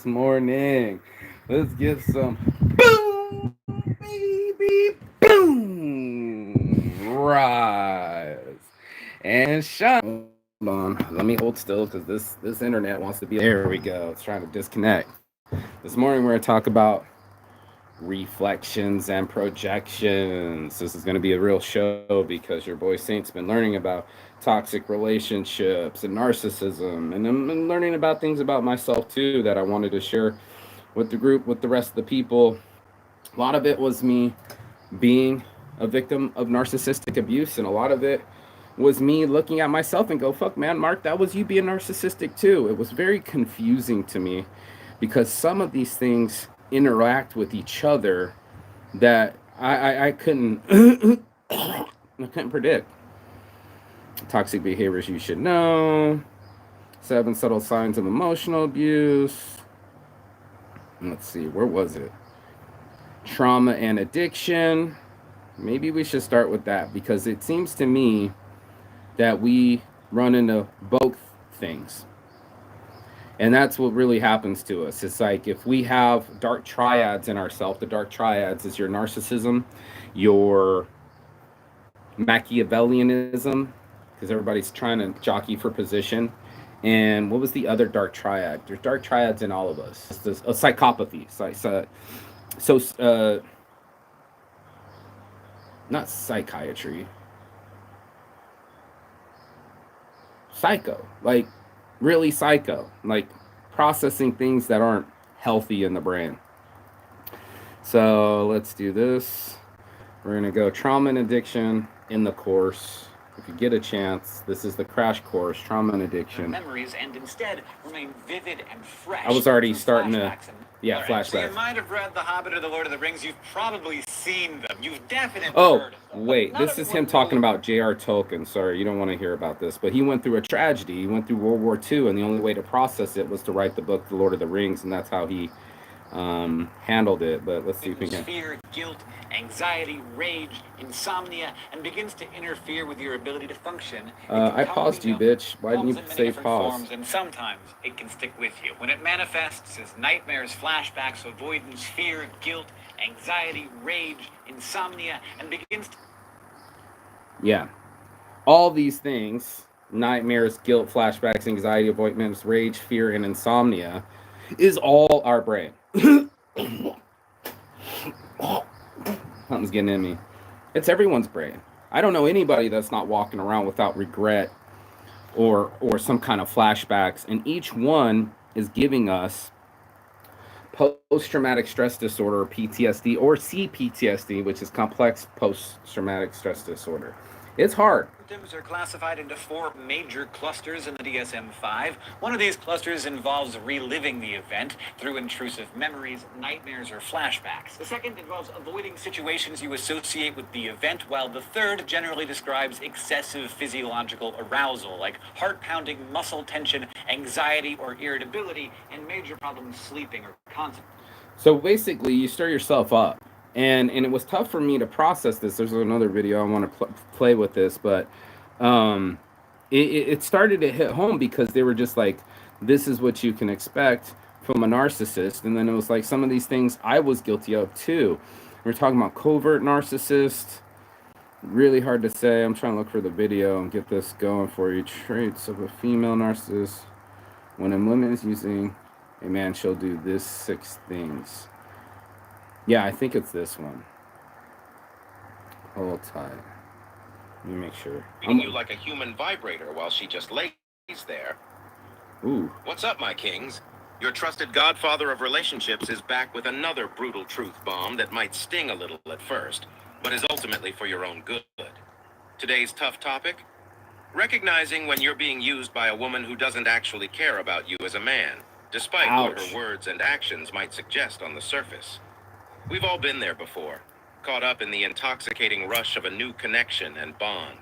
morning. Let's get some boom, baby, boom, rise and shine. Hold on, let me hold still because this internet wants to be. There we go. It's trying to disconnect. This morning we're gonna talk about reflections and projections. This is going to be a real show because your boy Saint's been learning about toxic relationships and narcissism, and I'm learning about things about myself too that I wanted to share with the group, with the rest of the people. A lot of it was me being a victim of narcissistic abuse, and a lot of it was me looking at myself and go, fuck, man, Mark, that was you being narcissistic too. It was very confusing to me because some of these things interact with each other that I couldn't I couldn't predict. Toxic behaviors you should know. 7 subtle signs of emotional abuse. Let's see, where was it? Trauma and addiction. Maybe we should start with that because it seems to me that we run into both things. And that's what really happens to us. It's like if we have dark triads in ourselves, the dark triads is your narcissism, your Machiavellianism, because everybody's trying to jockey for position. And what was the other dark triad? There's dark triads in all of us. It's this, a psychopathy. So, not psychiatry. Psycho. Like, really psycho. Like, processing things that aren't healthy in the brain. So, let's do this. We're going to go trauma and addiction in the course. If you get a chance, this is the crash course, trauma and addiction. Memories and instead remain vivid and fresh. I was already starting to, flashbacks. So you might have read The Hobbit or The Lord of the Rings. You've probably seen them. You've definitely Oh, heard of them. wait, this is him talking about J.R. Tolkien. Sorry, you don't want to hear about this, but he went through a tragedy. He went through World War II, and the only way to process it was to write the book, The Lord of the Rings, and that's how he handled it. But let's see if we can. Fear, guilt, anxiety, rage, insomnia, and begins to interfere with your ability to function. I paused you, bitch. Why didn't you say pause? Forms, and sometimes it can stick with you. When it manifests as nightmares, flashbacks, avoidance, fear, guilt, anxiety, rage, insomnia, and begins to... Yeah. All these things, nightmares, guilt, flashbacks, anxiety, avoidance, rage, fear, and insomnia, is all our brain. Something's getting in me. It's everyone's brain. I don't know anybody that's not walking around without regret or some kind of flashbacks, and each one is giving us post-traumatic stress disorder, or PTSD, or CPTSD, which is complex post-traumatic stress disorder. It's hard. Symptoms are classified into 4 major clusters in the DSM-5. One of these clusters involves reliving the event through intrusive memories, nightmares, or flashbacks. The second involves avoiding situations you associate with the event, while the third generally describes excessive physiological arousal, like heart-pounding, muscle tension, anxiety, or irritability, and major problems sleeping or concentrating. So basically, you stir yourself up. And it was tough for me to process this. There's another video I want to play with this, but it started to hit home because they were just like, this is what you can expect from a narcissist. And then it was like some of these things I was guilty of too. We're talking about covert narcissist. Really hard to say. I'm trying to look for the video and get this going for you. Traits of a female narcissist. When a woman is using a man, she'll do this 6 things. Yeah, I think it's this one. Hold tight. Let me make sure. Treating you like a human vibrator while she just lays there. Ooh. What's up, my kings? Your trusted godfather of relationships is back with another brutal truth bomb that might sting a little at first, but is ultimately for your own good. Today's tough topic? Recognizing when you're being used by a woman who doesn't actually care about you as a man, despite what her words and actions might suggest on the surface. We've all been there before, caught up in the intoxicating rush of a new connection and bond,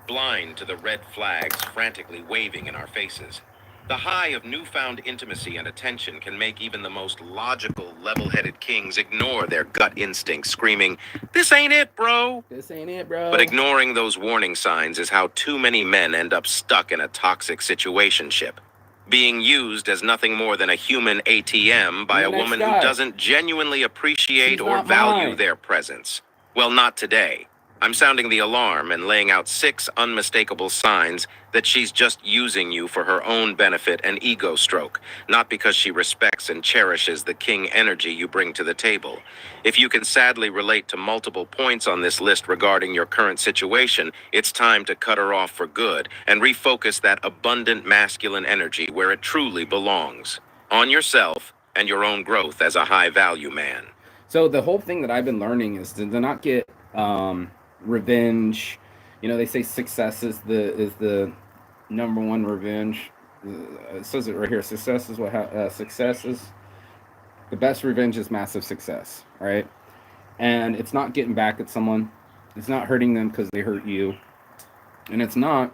blind to the red flags frantically waving in our faces. The high of newfound intimacy and attention can make even the most logical, level-headed kings ignore their gut instincts, screaming, "This ain't it, bro!" This ain't it, bro. But ignoring those warning signs is how too many men end up stuck in a toxic situationship. being used as nothing more than a human ATM by a woman who doesn't genuinely appreciate or value their presence. Well, not today. I'm sounding the alarm and laying out 6 unmistakable signs that she's just using you for her own benefit and ego stroke, not because she respects and cherishes the king energy you bring to the table. If you can sadly relate to multiple points on this list regarding your current situation, it's time to cut her off for good and refocus that abundant masculine energy where it truly belongs, on yourself and your own growth as a high-value man. So the whole thing that I've been learning is to not get revenge. You know, they say success is the number one revenge. It says it right here. Success is success is the best revenge is massive success, right? And it's not getting back at someone. It's not hurting them because they hurt you, and it's not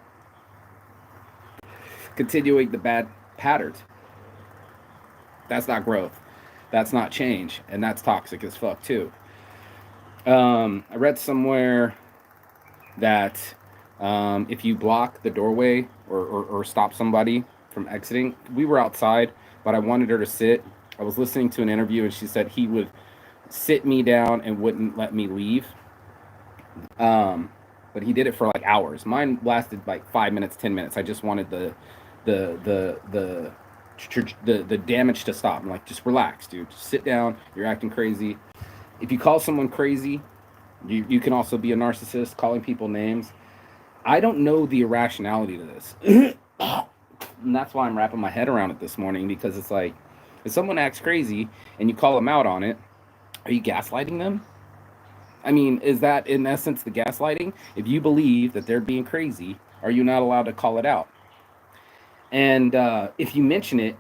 continuing the bad patterns. That's not growth. That's not change, and that's toxic as fuck too. I read somewhere that if you block the doorway or stop somebody from exiting, we were outside, but I wanted her to sit. I was listening to an interview, and she said he would sit me down and wouldn't let me leave. But he did it for like hours. Mine lasted like 5 minutes, 10 minutes. I just wanted the damage to stop. I'm like, just relax, dude. Just sit down. You're acting crazy. If you call someone crazy, you can also be a narcissist, calling people names. I don't know the irrationality to this. And that's why I'm wrapping my head around it this morning, because it's like, if someone acts crazy and you call them out on it, are you gaslighting them? I mean, is that in essence the gaslighting? If you believe that they're being crazy, are you not allowed to call it out? And if you mention it,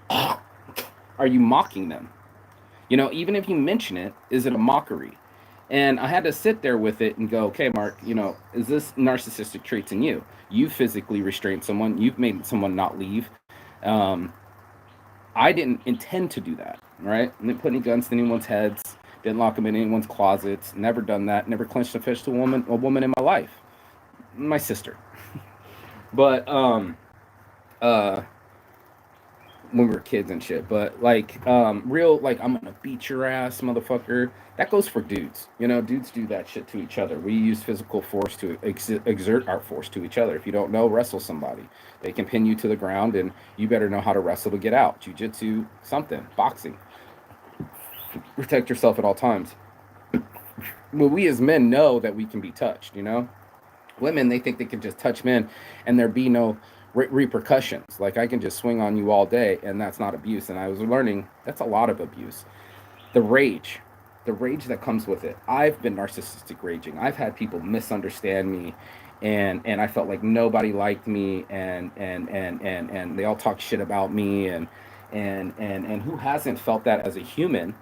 are you mocking them? You know, even if you mention it, is it a mockery? And I had to sit there with it and go, okay, Mark, you know, is this narcissistic traits in you? You physically restrained someone. You've made someone not leave. I didn't intend to do that, right? I didn't put any guns to anyone's heads. Didn't lock them in anyone's closets. Never done that. Never clenched a fist to a woman in my life. My sister. But when we were kids and shit. But like real, like, I'm gonna beat your ass, motherfucker. That goes for dudes. You know, dudes do that shit to each other. We use physical force to exert our force to each other. If you don't know, wrestle somebody. They can pin you to the ground, and you better know how to wrestle to get out. Jiu-jitsu, something, boxing. Protect yourself at all times. Well, we as men know that we can be touched, you know? Women, they think they can just touch men and there be no repercussions. Like, I can just swing on you all day and that's not abuse. And I was learning that's a lot of abuse. The rage that comes with it. I've been narcissistic raging. I've had people misunderstand me, and I felt like nobody liked me, and they all talk shit about me, and who hasn't felt that as a human,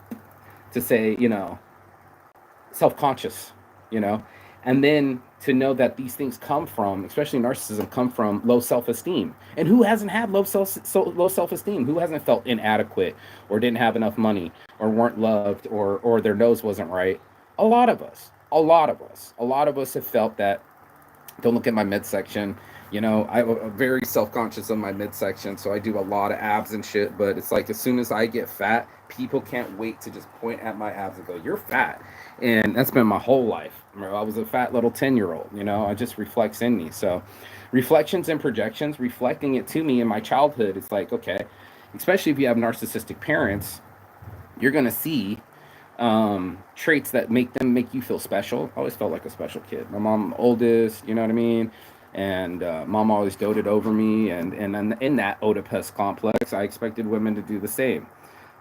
to say, you know, self-conscious, you know, and then to know that these things come from, especially narcissism, come from low self-esteem. And who hasn't had low self-esteem? Who hasn't felt inadequate, or didn't have enough money, or weren't loved, or their nose wasn't right? A lot of us have felt that. Don't look at my midsection. You know, I'm very self-conscious of my midsection, so I do a lot of abs and shit, but it's like, as soon as I get fat, people can't wait to just point at my abs and go, you're fat. And that's been my whole life. I was a fat little 10-year-old, you know, it just reflects in me. So reflections and projections, reflecting it to me in my childhood, it's like, okay, especially if you have narcissistic parents, you're going to see traits that make you feel special. I always felt like a special kid. My mom, oldest, you know what I mean? And mom always doted over me, and in that Oedipus complex, I expected women to do the same.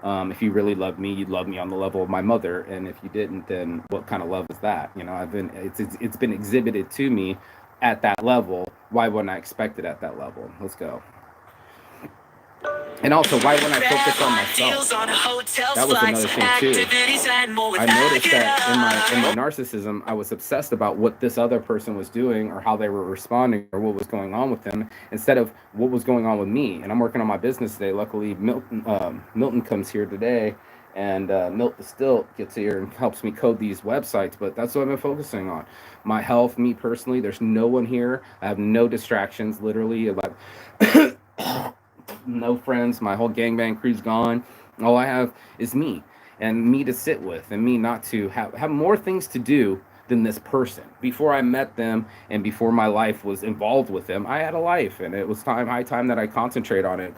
If you really loved me, you'd love me on the level of my mother, and if you didn't, then what kind of love is that? You know, it's been exhibited to me at that level. Why wouldn't I expect it at that level? Let's go. And also, why wouldn't I focus on myself? That was another thing too. I noticed that in my narcissism, I was obsessed about what this other person was doing, or how they were responding, or what was going on with them, instead of what was going on with me. And I'm working on my business today. Luckily, Milton comes here today, and Milt the Stilt gets here and helps me code these websites. But that's what I've been focusing on. My health, me personally. There's no one here. I have no distractions. Literally, no friends. My whole gangbang crew's gone. All I have is me, and me to sit with, and me not to have more things to do than this person. Before I met them and before my life was involved with them, I had a life, and it was high time that I concentrate on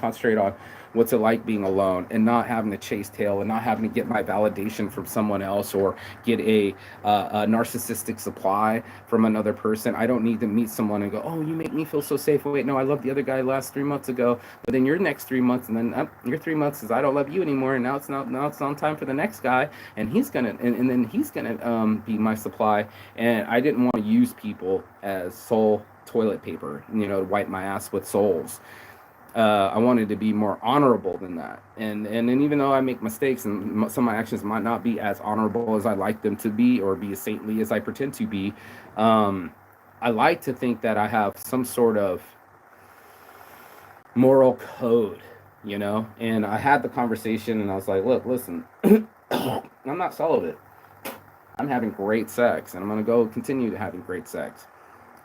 what's it like being alone and not having to chase tail and not having to get my validation from someone else or get a narcissistic supply from another person. I don't need to meet someone and go, oh, you make me feel so safe. Wait, no, I loved the other guy last 3 months ago, but then your next 3 months, and then your 3 months is I don't love you anymore, and now it's on time for the next guy, and he's gonna and then he's gonna be my supply. And I didn't want to use people as soul toilet paper, to wipe my ass with souls. I wanted to be more honorable than that. And then even though I make mistakes and some of my actions might not be as honorable as I like them to be or be as saintly as I pretend to be, I like to think that I have some sort of moral code, And I had the conversation and I was like, look, listen, I'm not celibate. I'm having great sex and I'm going to go continue having great sex.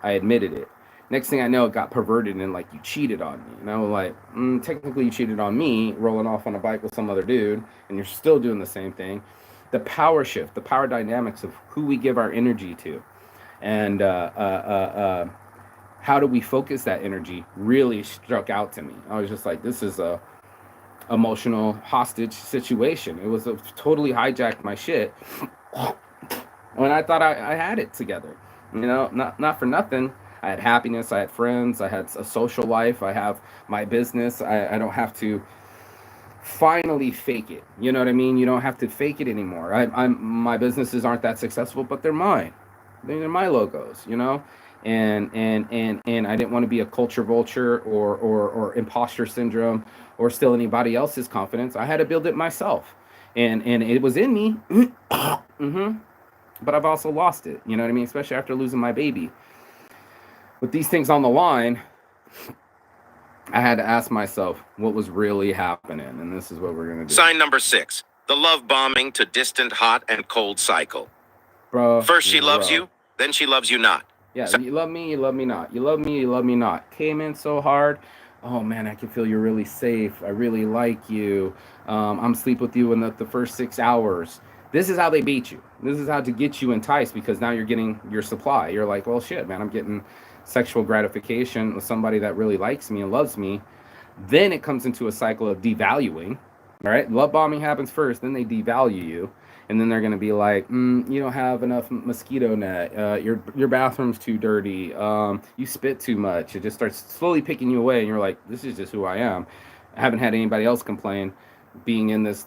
I admitted it. Next thing I know, it got perverted and like you cheated on me. Like technically you cheated on me, rolling off on a bike with some other dude, and you're still doing the same thing. The power shift, the power dynamics of who we give our energy to, and how do we focus that energy really struck out to me. I was just like, this is a emotional hostage situation. It was totally hijacked my shit when I thought I had it together. Not for nothing. I had happiness. I had friends. I had a social life. I have my business. I don't have to finally fake it. You know what I mean? You don't have to fake it anymore. My businesses aren't that successful, but they're mine. They're my logos. And I didn't want to be a culture vulture or imposter syndrome or steal anybody else's confidence. I had to build it myself, and it was in me. Mm-hmm. But I've also lost it. You know what I mean? Especially after losing my baby. With these things on the line, I had to ask myself what was really happening, and this is what we're gonna do. Sign number 6: the love bombing to distant hot and cold cycle. Bro, first she loves you, then she loves you not. Yeah, you love me, you love me not. You love me, you love me not. Came in so hard. Oh man, I can feel you're really safe. I really like you. I'm sleep with you in the first 6 hours. This is how they beat you. This is how to get you enticed, because now you're getting your supply. You're like, well, shit, man, I'm getting sexual gratification with somebody that really likes me and loves me. Then it comes into a cycle of devaluing. All right, love bombing happens first, then they devalue you, and then they're gonna be like, you don't have enough mosquito net. Your bathroom's too dirty. You spit too much. It just starts slowly picking you away, and you're like, this is just who I am. I haven't had anybody else complain. Being in this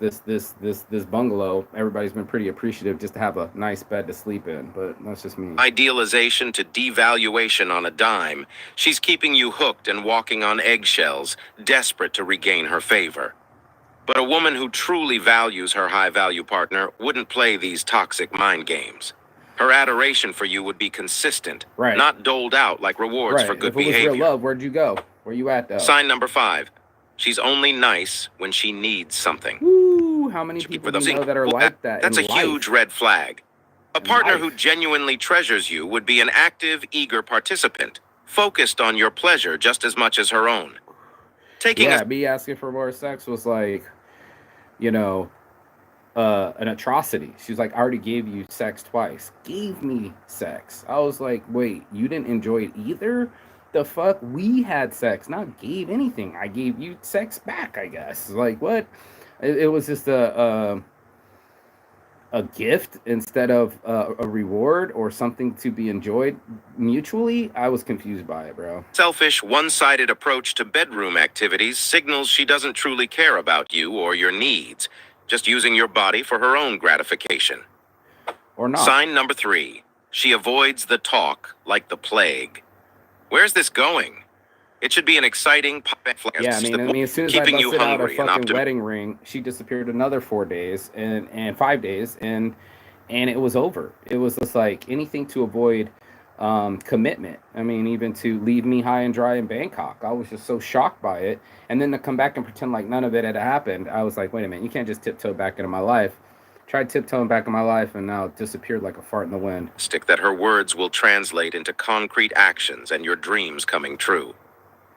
bungalow, everybody's been pretty appreciative just to have a nice bed to sleep in, but that's just me. Idealization to devaluation on a dime. She's keeping you hooked and walking on eggshells, desperate to regain her favor. But a woman who truly values her high-value partner wouldn't play these toxic mind games. Her adoration for you would be consistent, right, not doled out like rewards for good behavior. If it was real love, where'd you go? Where you at, though? Sign number 5. She's only nice when she needs something. Woo! How many people do you know that are like that? That's a huge red flag. A partner who genuinely treasures you would be an active, eager participant, focused on your pleasure just as much as her own. Me asking for more sex was like, an atrocity. She's like, I already gave you sex twice. Gave me sex. I was like, wait, you didn't enjoy it either? The fuck? We had sex, not gave anything. I gave you sex back, I guess. Like, what? It was just a gift instead of a reward or something to be enjoyed mutually. I was confused by it, bro. Selfish, one-sided approach to bedroom activities signals she doesn't truly care about you or your needs, just using your body for her own gratification. Or not. Sign number 3. She avoids the talk like the plague. Where's this going? It should be an exciting yeah, I mean, as soon as I busted out a fucking wedding ring, she disappeared another 4 days and 5 days, and it was over. It was just like anything to avoid commitment. I mean, even to leave me high and dry in Bangkok. I was just so shocked by it. And then to come back and pretend like none of it had happened, I was like, wait a minute, you can't just tiptoe back into my life. Tried tiptoeing back in my life, and now it disappeared like a fart in the wind. That her words will translate into concrete actions and your dreams coming true.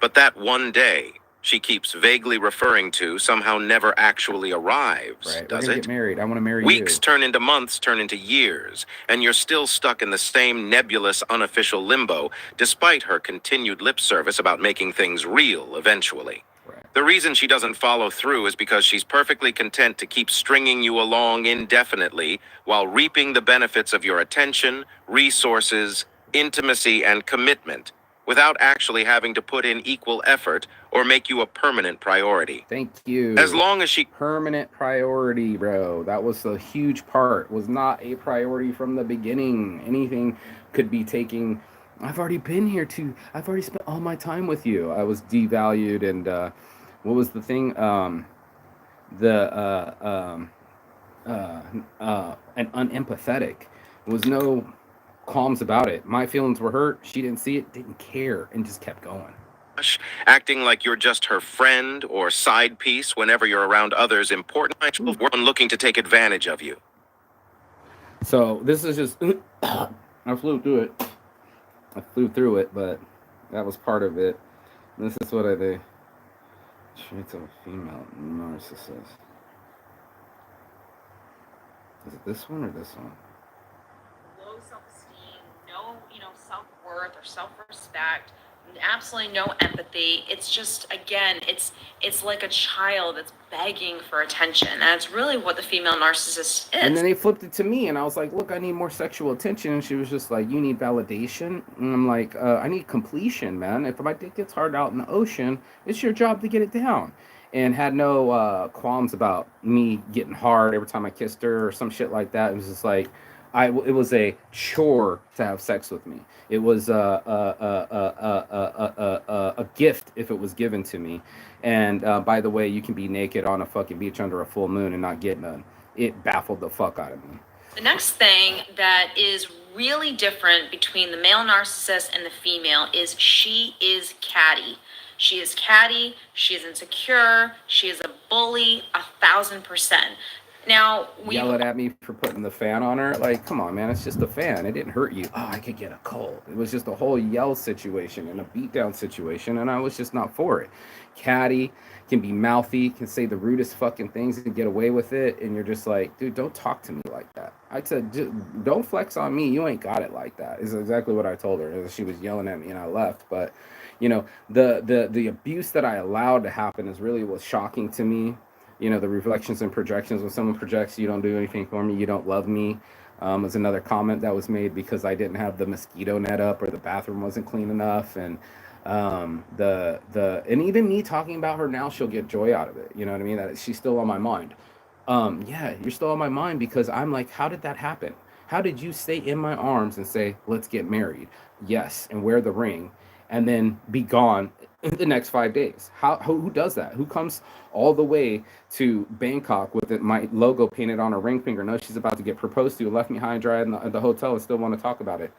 But that one day, she keeps vaguely referring to somehow never actually arrives, Right. We're does gonna it? get married. I want to marry Weeks you. turn into months, turn into years, and you're still stuck in the same nebulous, unofficial limbo, despite her continued lip service about making things real eventually. Right. The reason she doesn't follow through is because she's perfectly content to keep stringing you along indefinitely while reaping the benefits of your attention, resources, intimacy, and commitment without actually having to put in equal effort or make you a permanent priority. Thank you. As long as she Permanent priority, bro. That was a huge part. Was not a priority from the beginning. Anything could be taking. I've already been here too. I've already spent all my time with you. I was devalued, and what was the thing? The and unempathetic. There was no qualms about it. My feelings were hurt. She didn't see it, didn't care, and just kept going. acting like you're just her friend or side piece whenever you're around others important, one looking to take advantage of you. So this is just I flew through it. But that was part of it. This is what I did. Traits of a female narcissist. Is it this one or this one? Low self-esteem, no, self-worth or self-respect, absolutely no empathy. It's just, again, it's like a child that's begging for attention, and that's really what the female narcissist is. And then they flipped it to me, and I was like, look, I need more sexual attention. And she was just like, you need validation. And I'm like, I need completion, man. If my dick gets hard out in the ocean, it's your job to get it down. And had no qualms about me getting hard every time I kissed her or some shit like that. It was just like, it was a chore to have sex with me. It was a gift if it was given to me. And by the way, you can be naked on a fucking beach under a full moon and not get none. It baffled the fuck out of me. The next thing that is really different between the male narcissist and the female is she is catty. She is catty, she is insecure, she is a bully, 1,000%. Now, yelling at me for putting the fan on her. Like, come on, man, it's just a fan. It didn't hurt you. Oh, I could get a cold. It was just a whole yell situation and a beatdown situation, and I was just not for it. Catty, can be mouthy, can say the rudest fucking things and get away with it, and you're just like, dude, don't talk to me like that. I said, don't flex on me. You ain't got it like that. Is exactly what I told her. She was yelling at me, and I left. But the abuse that I allowed to happen is really was shocking to me. The reflections and projections. When someone projects, you don't do anything for me, you don't love me. Was another comment that was made because I didn't have the mosquito net up or the bathroom wasn't clean enough. And and even me talking about her now, she'll get joy out of it. You know what I mean? That she's still on my mind. Yeah, you're still on my mind because I'm like, how did that happen? How did you stay in my arms and say, let's get married? Yes, and wear the ring, and then be gone in the next 5 days. Who does that? Who comes all the way to Bangkok with my logo painted on her ring finger? No, she's about to get proposed to, left me high and dry in the hotel and still want to talk about it.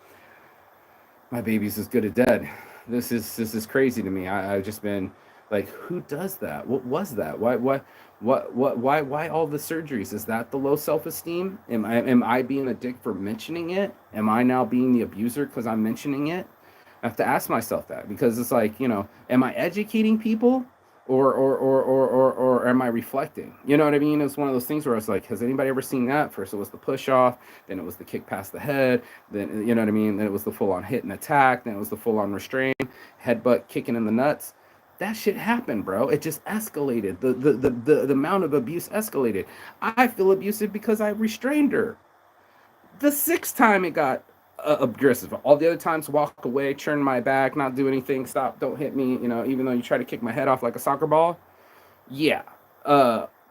My baby's as good as dead. This is crazy to me. I've just been like, who does that? What was that? Why all the surgeries? Is that the low self-esteem? Am I being a dick for mentioning it? Am I now being the abuser because I'm mentioning it? I have to ask myself that, because it's like, am I educating people or am I reflecting? You know what I mean? It's one of those things where I was like, has anybody ever seen that? First it was the push off, then it was the kick past the head, then, you know what I mean? Then it was the full on hit and attack, then it was the full on restraint, headbutt kicking in the nuts. That shit happened, bro. It just escalated. The amount of abuse escalated. I feel abusive because I restrained her. The sixth time it got aggressive. All the other times, walk away, turn my back, not do anything, stop, don't hit me, even though you try to kick my head off like a soccer ball. Yeah.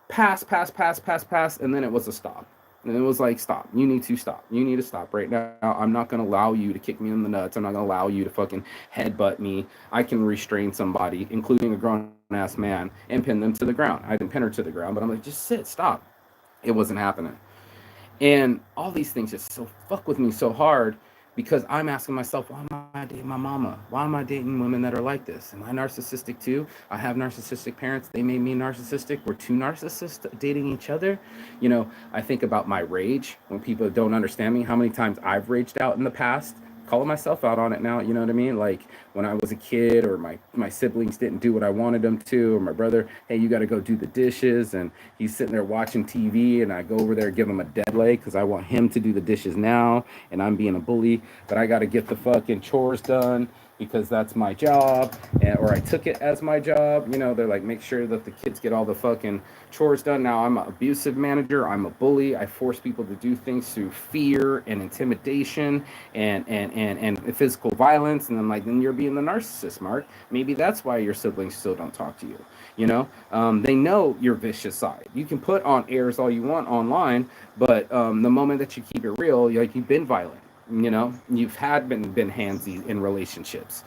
Pass, and then it was a stop. And it was like, stop. You need to stop. You need to stop right now. I'm not going to allow you to kick me in the nuts. I'm not going to allow you to fucking headbutt me. I can restrain somebody, including a grown-ass man, and pin them to the ground. I didn't pin her to the ground, but I'm like, just sit, stop. It wasn't happening. And all these things just so fuck with me so hard, because I'm asking myself, why am I dating my mama? Why am I dating women that are like this? Am I narcissistic too? I have narcissistic parents. They made me narcissistic. We're two narcissists dating each other. I think about my rage when people don't understand me, how many times I've raged out in the past, calling myself out on it now. You know what I mean? Like when I was a kid, or my siblings didn't do what I wanted them to, or my brother, hey, you got to go do the dishes, and he's sitting there watching TV, and I go over there, give him a dead leg because I want him to do the dishes now, and I'm being a bully, but I got to get the fucking chores done because that's my job, or I took it as my job. You know, they're like, make sure that the kids get all the fucking chores done. Now I'm an abusive manager. I'm a bully. I force people to do things through fear and intimidation and physical violence. And I'm like, then you're being the narcissist, Mark. Maybe that's why your siblings still don't talk to you. You know, they know your vicious side. You can put on airs all you want online, but the moment that you keep it real, like you've been violent. You know, you've been handsy in relationships.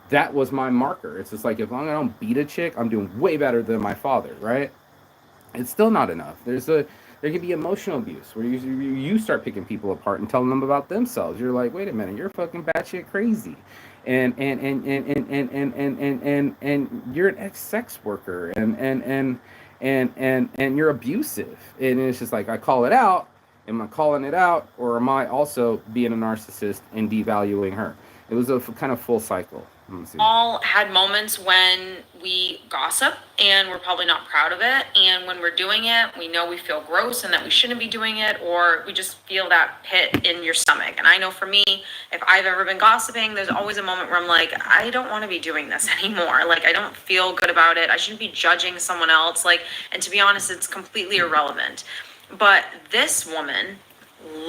That was my marker. It's just like, as long as I don't beat a chick, I'm doing way better than my father, right? It's still not enough. There can be emotional abuse where you start picking people apart and telling them about themselves. You're like, wait a minute, you're fucking batshit crazy, and you're an ex-sex worker, and you're abusive. And it's just like, I call it out. Am I calling it out, or am I also being a narcissist and devaluing her? It was a kind of full cycle. All had moments when we gossip and we're probably not proud of it. And when we're doing it, we know we feel gross and that we shouldn't be doing it, or we just feel that pit in your stomach. And I know for me, if I've ever been gossiping, there's always a moment where I'm like, I don't want to be doing this anymore. Like, I don't feel good about it. I shouldn't be judging someone else. Like, and to be honest, it's completely irrelevant. But this woman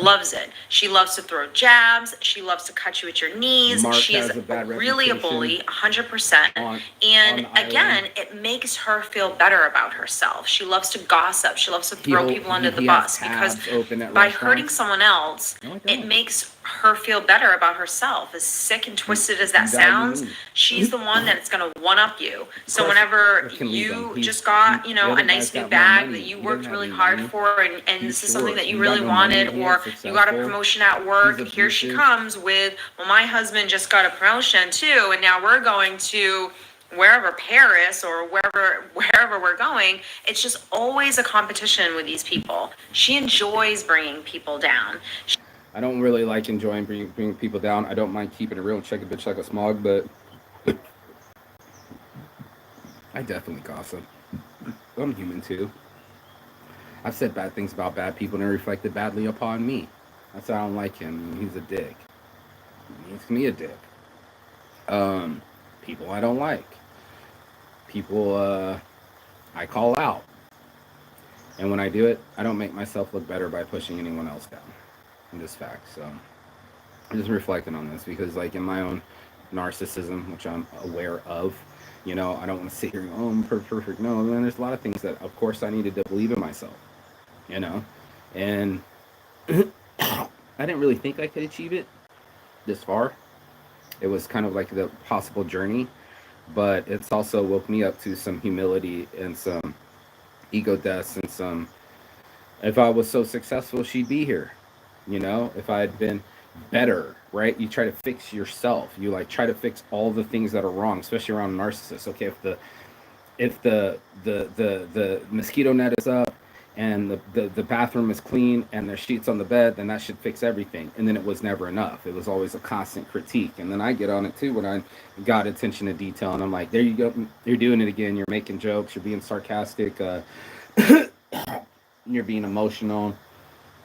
loves it. She loves to throw jabs. She loves to cut you at your knees. Mark She is really a bully, 100%. And again, it makes her feel better about herself. She loves to gossip. She loves to throw people under the bus, because by hurting someone else, it makes her feel better about herself. As sick and twisted as that sounds, she's the one that's going to one up you. So whenever you just got, you know, a nice new bag that you worked really hard for, and this is something that you really wanted, or you got a promotion at work, here she comes with, well, my husband just got a promotion too, and now we're going to wherever, Paris or wherever we're going. It's just always a competition with these people. She enjoys bringing people down. I don't really like enjoying bringing people down. I don't mind keeping it real and check a bitch like a smog, but I definitely gossip. I'm human too. I've said bad things about bad people and it reflected badly upon me. That's why I don't like him. He's a dick. He makes me a dick. People I don't like. People I call out. And when I do it, I don't make myself look better by pushing anyone else down. In this fact. So I'm just reflecting on this because, like, in my own narcissism, which I'm aware of, you know, I don't want to sit here and go, oh, I'm perfect. No, man, there's a lot of things that, of course, I needed to believe in myself, you know, and I didn't really think I could achieve it this far. It was kind of like the possible journey, but it's also woke me up to some humility and some ego deaths and some, if I was so successful, she'd be here. You know, if I had been better, right? You try to fix yourself. You like try to fix all the things that are wrong, especially around narcissists. Okay, if the mosquito net is up and the bathroom is clean and there's sheets on the bed, then that should fix everything. And then it was never enough. It was always a constant critique. And then I get on it too when I got attention to detail, and I'm like, there you go, you're doing it again. You're making jokes. You're being sarcastic. You're being emotional.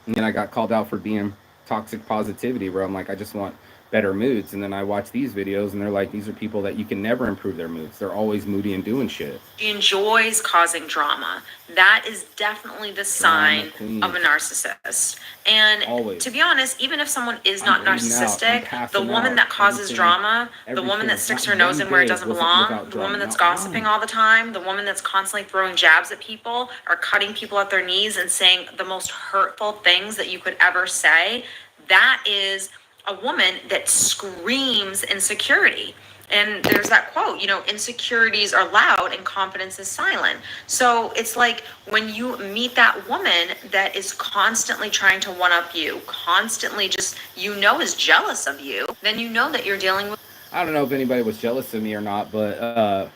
And then I got called out for being toxic positivity, where I'm like, I just want better moods. And then I watch these videos and they're like, these are people that you can never improve their moods. They're always moody and doing shit. She enjoys causing drama. That is definitely the sign of a narcissist. And always. To be honest, even if someone is not narcissistic, the woman that causes drama, the woman that sticks her nose in where it doesn't belong, the woman that's gossiping all the time, the woman that's constantly throwing jabs at people or cutting people at their knees and saying the most hurtful things that you could ever say, that is a woman that screams insecurity. And there's that quote, you know, insecurities are loud and confidence is silent. So it's like when you meet that woman that is constantly trying to one up you, constantly just, you know, is jealous of you, then you know that you're dealing with. I don't know if anybody was jealous of me or not, but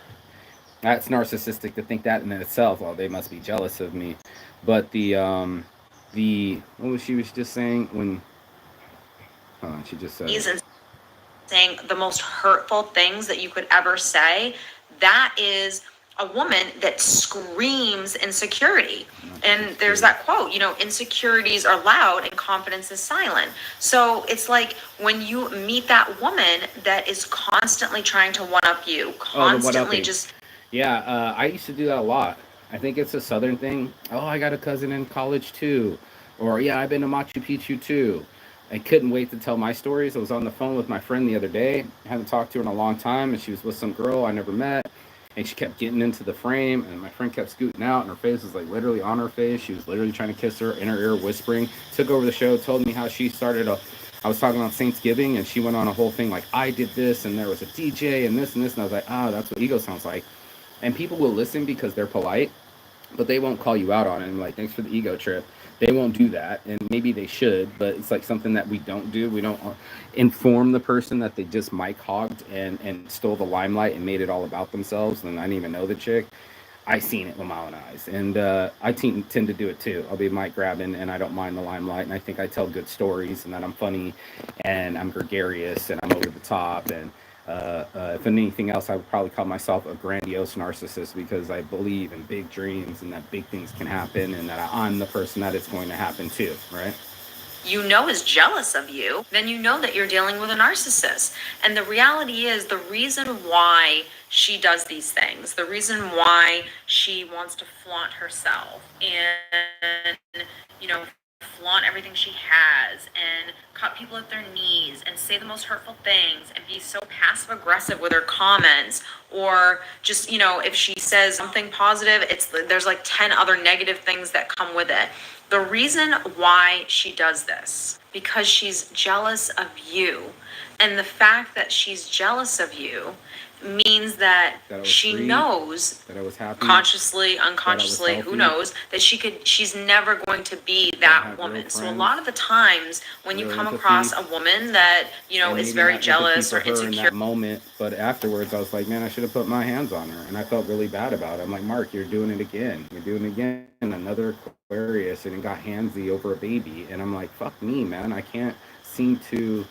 that's narcissistic to think that in itself. Well, they must be jealous of me. But the what was she was just saying when she just said saying the most hurtful things that you could ever say, that is a woman that screams insecurity. And there's that quote, insecurities are loud and confidence is silent. So it's like when you meet that woman that is constantly trying to one up you, constantly just. Yeah, I used to do that a lot. I think it's a Southern thing. Oh, I got a cousin in college too. Or, yeah, I've been to Machu Picchu too. I couldn't wait to tell my stories. I was on the phone with my friend the other day. I haven't talked to her in a long time, and she was with some girl I never met. And she kept getting into the frame, and my friend kept scooting out, and her face was like literally on her face. She was literally trying to kiss her in her ear, whispering. Took over the show, told me how she started a. I was talking about Thanksgiving, and she went on a whole thing like, I did this, and there was a DJ, and this, and this. And I was like, that's what ego sounds like. And people will listen because they're polite, but they won't call you out on it. And like, thanks for the ego trip. They won't do that, and maybe they should, but it's like something that we don't do. We don't inform the person that they just mic hogged and stole the limelight and made it all about themselves. And I didn't even know the chick. I seen it with my own eyes, and I tend to do it too. I'll be mic grabbing, and I don't mind the limelight, and I think I tell good stories, and that I'm funny, and I'm gregarious, and I'm over the top, and if anything else, I would probably call myself a grandiose narcissist because I believe in big dreams and that big things can happen, and that I'm the person that it's going to happen to, right? Is jealous of you, then you know that you're dealing with a narcissist. And the reality is, the reason why she does these things, the reason why she wants to flaunt herself and, flaunt everything she has and cut people at their knees and say the most hurtful things and be so passive aggressive with her comments, or just, if she says something positive, there's like 10 other negative things that come with it. The reason why she does this, because she's jealous of you. And the fact that she's jealous of you means that she knows that I was happy, consciously, unconsciously, who knows, that she's never going to be that woman. So a lot of the times when you come across a woman that, is very jealous or insecure in that moment, but afterwards I was like, man, I should have put my hands on her, and I felt really bad about it. I'm like, Mark, you're doing it again. You're doing it again. Another Aquarius, and it got handsy over a baby, and I'm like, fuck me, man. I can't seem to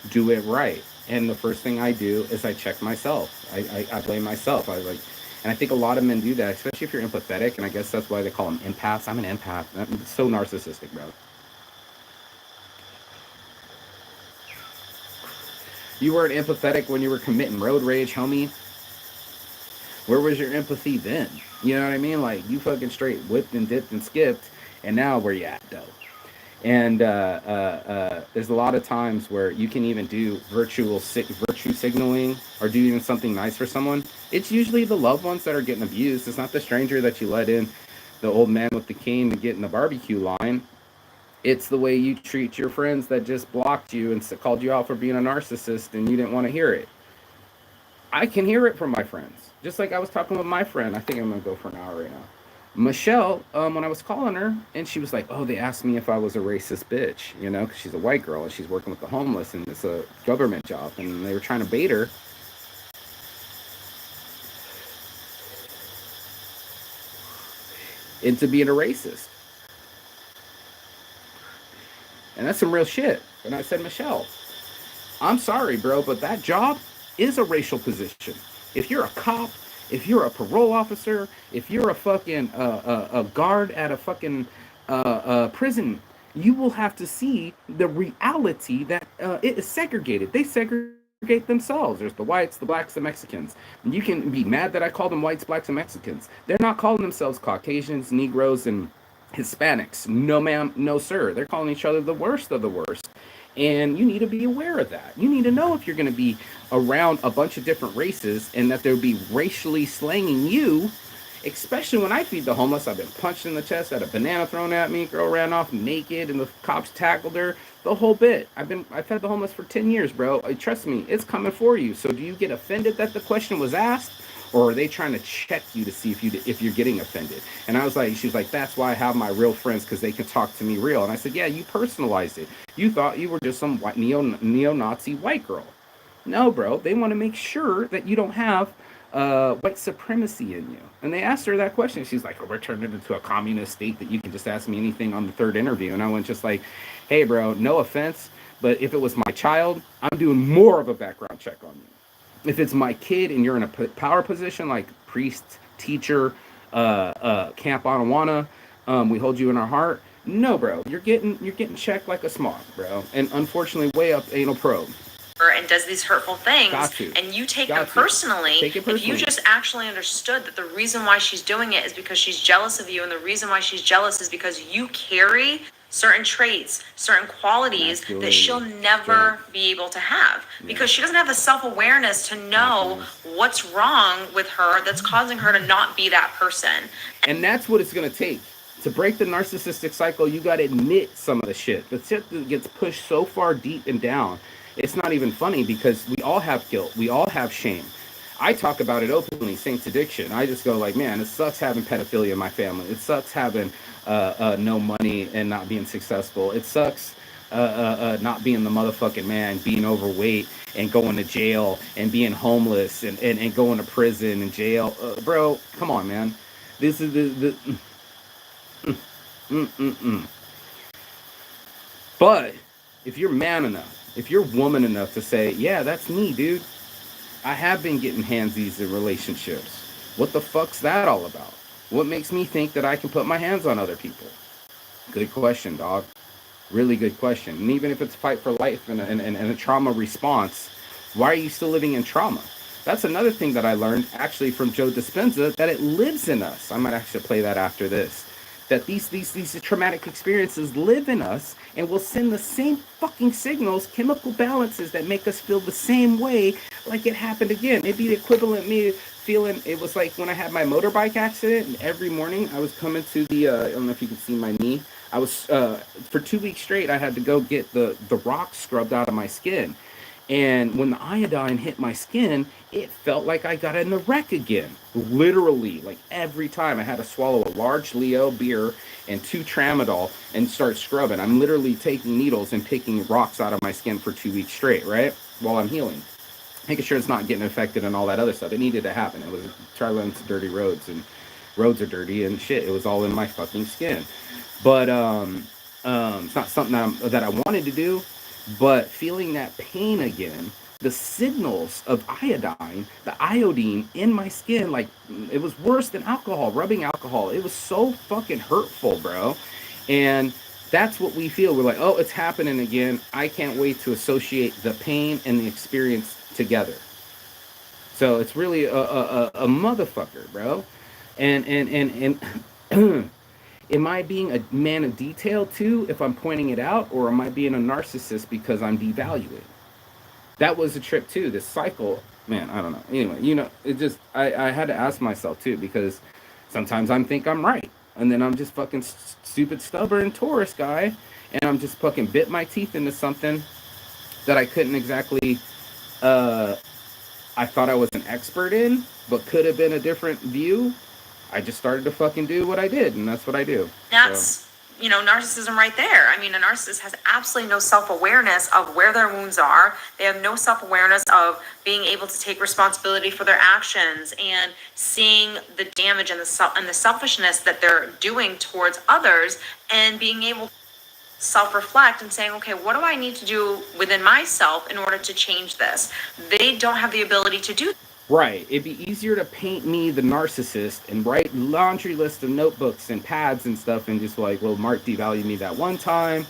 do it right. And the first thing I do is I check myself. I blame myself. And I think a lot of men do that, especially if you're empathetic. And I guess that's why they call them empaths. I'm an empath. I'm so narcissistic, bro. You weren't empathetic when you were committing road rage, homie. Where was your empathy then? You know what I mean? Like, you fucking straight whipped and dipped and skipped. And now where you at, though? And there's a lot of times where you can even do virtue signaling or do even something nice for someone. It's usually the loved ones that are getting abused. It's not the stranger that you let in, the old man with the cane to get in the barbecue line. It's the way you treat your friends that just blocked you and called you out for being a narcissist and you didn't want to hear it. I can hear it from my friends. Just like I was talking with my friend. I think I'm going to go for an hour right now. Michelle, when I was calling her, and she was like, oh, they asked me if I was a racist bitch, because she's a white girl and she's working with the homeless and it's a government job, and they were trying to bait her. Into being a racist. And that's some real shit. And I said, Michelle, I'm sorry, bro, but that job is a racial position. If you're a cop, if you're a parole officer, if you're a fucking a guard at a fucking prison, you will have to see the reality that it is segregated. They segregate themselves. There's the whites, the blacks, the Mexicans. And you can be mad that I call them whites, blacks, and Mexicans. They're not calling themselves Caucasians, Negroes, and Hispanics. No, ma'am, no, sir. They're calling each other the worst of the worst. And you need to be aware of that. You need to know if you're going to be around a bunch of different races and that they'll be racially slanging you, especially when I feed the homeless. I've been punched in the chest, had a banana thrown at me, girl ran off naked, and the cops tackled her, the whole bit. I fed the homeless for 10 years, bro. Trust me, it's coming for you. So do you get offended that the question was asked? Or are they trying to check you to see if you're getting offended? And I was like, she was like, that's why I have my real friends, because they can talk to me real. And I said, yeah, you personalized it. You thought you were just some white neo-Nazi white girl. No, bro. They want to make sure that you don't have white supremacy in you. And they asked her that question. She's like, oh, we're turning it into a communist state that you can just ask me anything on the third interview. And I went just like, hey, bro, no offense, But if it was my child, I'm doing more of a background check on you. If it's my kid and you're in a power position like priest, teacher, Camp Anawana, we hold you in our heart. No, bro, you're getting checked like a smog, bro, and unfortunately, way up anal probe. And does these hurtful things, and you take them personally, if you just actually understood that the reason why she's doing it is because she's jealous of you, and the reason why she's jealous is because you carry certain traits, certain qualities that she'll never be able to have, because she doesn't have the self-awareness to know what's wrong with her that's causing her to not be that person. And that's what it's going to take. To break the narcissistic cycle, you got to admit some of the shit. The shit that gets pushed so far deep and down, it's not even funny, because we all have guilt. We all have shame. I talk about it openly, Saints Addiction. I just go like, man, it sucks having pedophilia in my family. It sucks having no money and not being successful. It sucks not being the motherfucking man, being overweight and going to jail and being homeless and going to prison and jail. Bro, come on, man. This is the But if you're man enough, if you're woman enough to say, yeah, that's me, dude. I have been getting handsies in relationships. What the fuck's that all about? What makes me think that I can put my hands on other people? Good question, dog. Really good question. And even if it's fight for life and a trauma response, why are you still living in trauma? That's another thing that I learned actually from Joe Dispenza, that it lives in us. I might actually play that after this. That these traumatic experiences live in us and will send the same fucking signals, chemical balances that make us feel the same way, like it happened again. It'd be the equivalent of me feeling, it was like when I had my motorbike accident, and every morning I was coming to the, I don't know if you can see my knee. I was, for 2 weeks straight, I had to go get the rock scrubbed out of my skin. And when the iodine hit my skin, it felt like I got in the wreck again. Literally, like every time I had to swallow a large Leo beer and 2 tramadol and start scrubbing. I'm literally taking needles and picking rocks out of my skin for 2 weeks straight, right? While I'm healing. Making sure it's not getting infected and all that other stuff. It needed to happen. It was traveling to dirty roads, and roads are dirty and shit. It was all in my fucking skin. But it's not something that I wanted to do. But feeling that pain again, the signals of iodine, the iodine in my skin, like it was worse than alcohol, rubbing alcohol. It was so fucking hurtful, bro. And that's what we feel. We're like, oh, it's happening again. I can't wait to associate the pain and the experience together. So it's really a motherfucker, bro. And am I being a man of detail too if I'm pointing it out, or am I being a narcissist because I'm devaluing? That was a trip too. This cycle, man, I don't know. Anyway, it just, I had to ask myself too, because sometimes I think I'm right, and then I'm just fucking stupid, stubborn Taurus guy, and I'm just fucking bit my teeth into something that I couldn't exactly, I thought I was an expert in, but could have been a different view. I just started to fucking do what I did, and that's what I do. That's, narcissism right there. I mean, a narcissist has absolutely no self-awareness of where their wounds are. They have no self-awareness of being able to take responsibility for their actions and seeing the damage and the selfishness that they're doing towards others, and being able to self-reflect and saying, okay, what do I need to do within myself in order to change this? They don't have the ability to do. Right. It'd be easier to paint me the narcissist and write laundry list of notebooks and pads and stuff and just like, well, Mark devalued me that one time,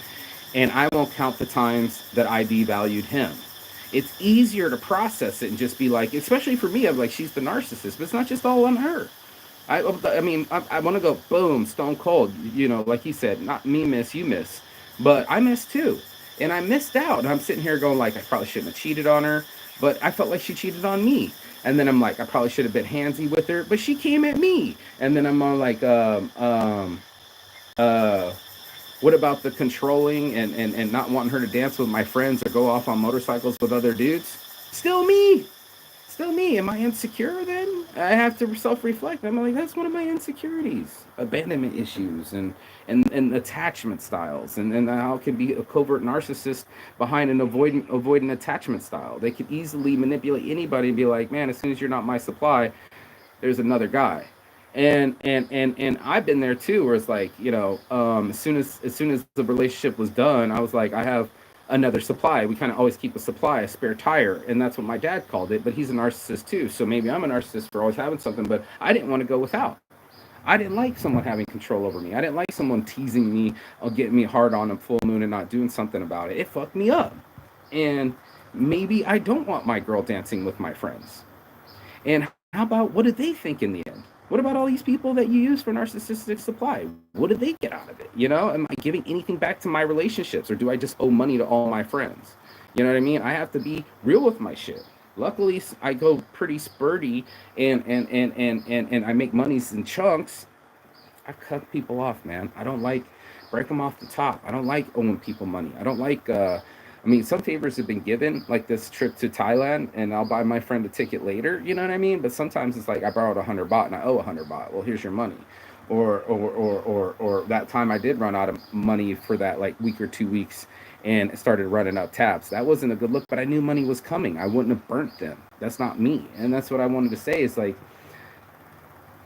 and I won't count the times that I devalued him. It's easier to process it and just be like, especially for me, I'm like, she's the narcissist, but it's not just all on her. I mean, I want to go boom, stone cold, like you said, not me miss, you miss, but I miss too. And I missed out. And I'm sitting here going like, I probably shouldn't have cheated on her, but I felt like she cheated on me. And then I'm like, I probably should have been handsy with her, but she came at me. And then I'm on like, what about the controlling and not wanting her to dance with my friends or go off on motorcycles with other dudes? Still me. Still me. Am I insecure then? I have to self-reflect. I'm like, that's one of my insecurities. Abandonment issues and attachment styles. And how it can be a covert narcissist behind an avoidant attachment style. They could easily manipulate anybody and be like, man, as soon as you're not my supply, there's another guy. And I've been there too, where it's like, as soon as the relationship was done, I was like, I have another supply. We kind of always keep a supply, a spare tire, and that's what my dad called it. But he's a narcissist too, so maybe I'm a narcissist for always having something. But I didn't want to go without. I didn't like someone having control over me. I didn't like someone teasing me or getting me hard on a full moon and not doing something about it. It fucked me up. And maybe I don't want my girl dancing with my friends. And how about what did they think in the end? What about all these people that you use for narcissistic supply? What did they get out of it? You know, am I giving anything back to my relationships, or do I just owe money to all my friends? You know what I mean? I have to be real with my shit. Luckily, I go pretty spurty, and I make monies in chunks. I cut people off, man. I don't like break them off the top. I don't like owing people money. I don't like. I mean, some favors have been given, like this trip to Thailand, and I'll buy my friend a ticket later. You know what I mean? But sometimes it's like I borrowed 100 baht and I owe 100 baht. Well, here's your money. Or that time I did run out of money for that like week or 2 weeks and started running out tabs. That wasn't a good look, but I knew money was coming. I wouldn't have burnt them. That's not me. And that's what I wanted to say is like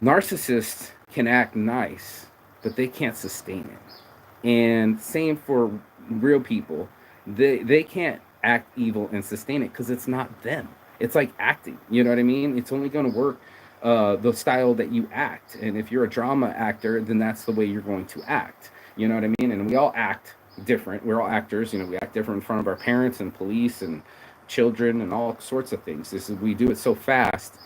narcissists can act nice, but they can't sustain it. And same for real people. They can't act evil and sustain it because it's not them. It's like acting. You know what I mean? It's only going to work the style that you act. And if you're a drama actor, then that's the way you're going to act. You know what I mean? And we all act different. We're all actors. You know, we act different in front of our parents and police and children and all sorts of things. This is we do it so fast.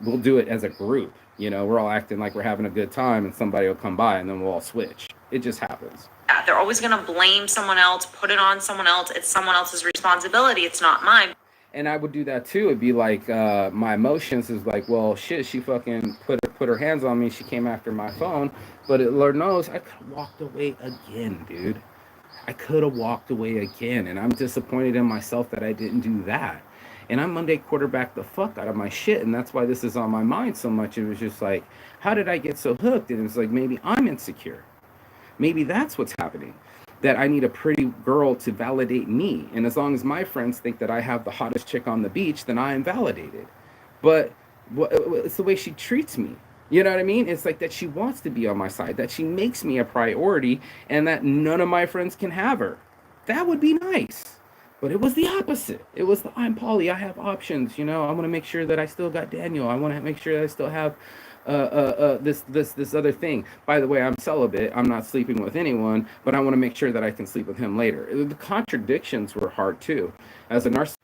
We'll do it as a group. You know, we're all acting like we're having a good time, and somebody will come by, and then we'll all switch. It just happens. They're always going to blame someone else, put it on someone else. It's someone else's responsibility. It's not mine. And I would do that too. It'd be like my emotions is like, well, shit, she fucking put her hands on me. She came after my phone, but Lord knows I could have walked away again, dude. I could have walked away again, and I'm disappointed in myself that I didn't do that. And I Monday quarterback the fuck out of my shit, and that's why this is on my mind so much. It was just like, how did I get so hooked? And it was like, maybe I'm insecure. Maybe that's what's happening. That I need a pretty girl to validate me. And as long as my friends think that I have the hottest chick on the beach, then I am validated. But it's the way she treats me. You know what I mean? It's like that she wants to be on my side, that she makes me a priority, and that none of my friends can have her. That would be nice. But it was the opposite. It was the I'm Polly, I have options, you know. I want to make sure that I still got Daniel. I want to make sure that I still have this other thing. By the way, I'm celibate. I'm not sleeping with anyone, but I want to make sure that I can sleep with him later. The contradictions were hard too. As a narcissist,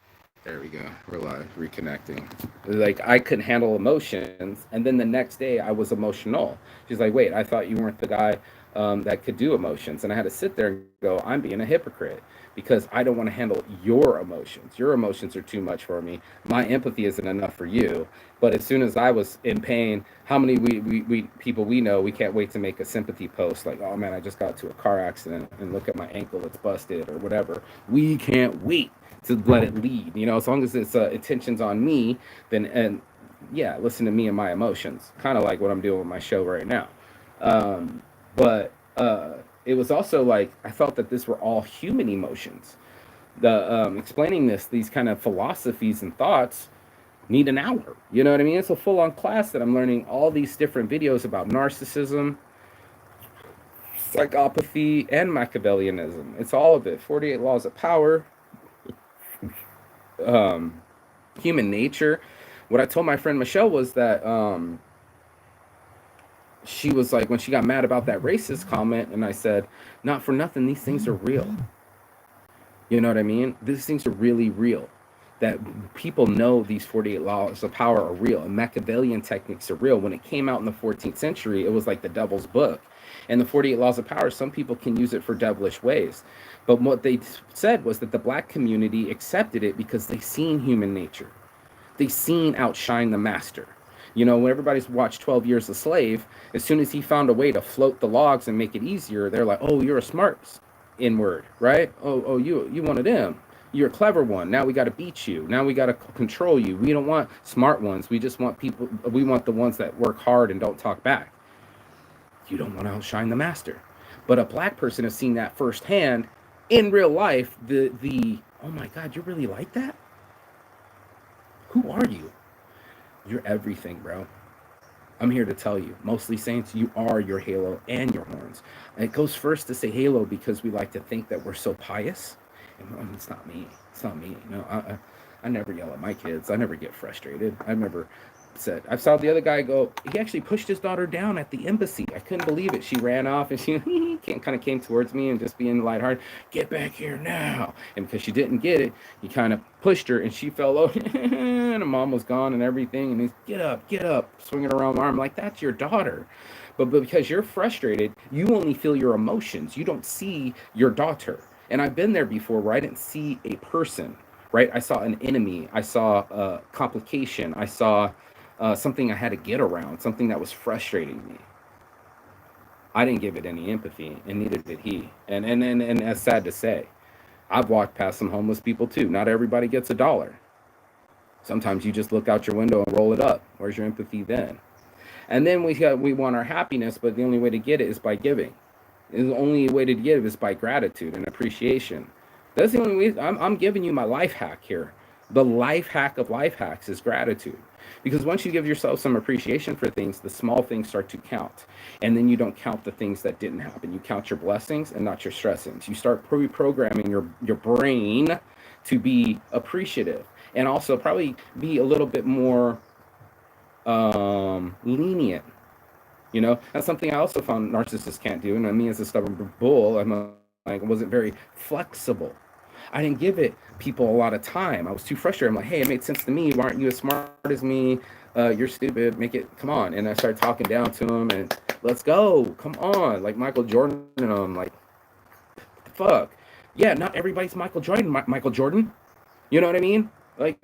there we go. We're live, reconnecting. Like I couldn't handle emotions, and then the next day I was emotional. She's like, "Wait, I thought you weren't the guy that could do emotions," and I had to sit there and go, "I'm being a hypocrite." Because I don't want to handle your emotions. Your emotions are too much for me. My empathy isn't enough for you. But as soon as I was in pain, how many we people we know, we can't wait to make a sympathy post like, oh man, I just got to a car accident and look at my ankle, it's busted or whatever. We can't wait to let it lead. You know, as long as it's attention's on me, then, and yeah, listen to me and my emotions. Kind of like what I'm doing with my show right now. But it was also like I felt that this were all human emotions. The explaining these kind of philosophies and thoughts need an hour. You know what I mean? It's a full-on class that I'm learning all these different videos about narcissism, psychopathy, and Machiavellianism. It's all of it. 48 laws of power, human nature. What I told my friend Michelle was that she was like, when she got mad about that racist comment, and I said, not for nothing, these things are real. You know what I mean? These things are really real. That people know these 48 laws of power are real, and Machiavellian techniques are real. When it came out in the 14th century, it was like the devil's book. And the 48 laws of power, some people can use it for devilish ways. But what they said was that the black community accepted it because they seen human nature. They seen outshine the master. You know, when everybody's watched 12 Years a Slave, as soon as he found a way to float the logs and make it easier, they're like, oh, you're a smart N-word, right? Oh, you one of them. You're a clever one. Now we got to beat you. Now we got to control you. We don't want smart ones. We just want people, we want the ones that work hard and don't talk back. You don't want to outshine the master. But a black person has seen that firsthand in real life. Oh my God, you're really like that? Who are you? You're everything, bro. I'm here to tell you, mostly saints, you are your halo and your horns. And it goes first to say halo because we like to think that we're so pious. And it's not me. It's not me. I never yell at my kids. I never get frustrated. I never said. I saw the other guy go. He actually pushed his daughter down at the embassy. I couldn't believe it. She ran off and she kind of came towards me and just being lighthearted. Get back here now! And because she didn't get it, he kind of pushed her and she fell over. And her mom was gone and everything. And he's get up, swinging around my arm like that's your daughter. But because you're frustrated, you only feel your emotions. You don't see your daughter. And I've been there before where I didn't see a person, right? I saw an enemy. I saw a complication. I saw something I had to get around, something that was frustrating me. I didn't give it any empathy, and neither did he. And that's sad to say. I've walked past some homeless people too. Not everybody gets a dollar. Sometimes you just look out your window and roll it up. Where's your empathy then? And then we want our happiness, but the only way to get it is by giving. The only way to give is by gratitude and appreciation. That's the only way. I'm giving you my life hack here. The life hack of life hacks is gratitude. Because once you give yourself some appreciation for things, the small things start to count. And then you don't count the things that didn't happen. You count your blessings and not your stressings. You start reprogramming your brain to be appreciative and also probably be a little bit more lenient. That's something I also found narcissists can't do. And me as a stubborn bull, I wasn't very flexible. I didn't give it people a lot of time. I was too frustrated. I'm like, hey, it made sense to me. Why aren't you as smart as me? You're stupid. Make it, come on. And I started talking down to him and let's go. Come on. Like Michael Jordan. And I'm like, what the fuck? Yeah, not everybody's Michael Jordan. Michael Jordan. You know what I mean? Like,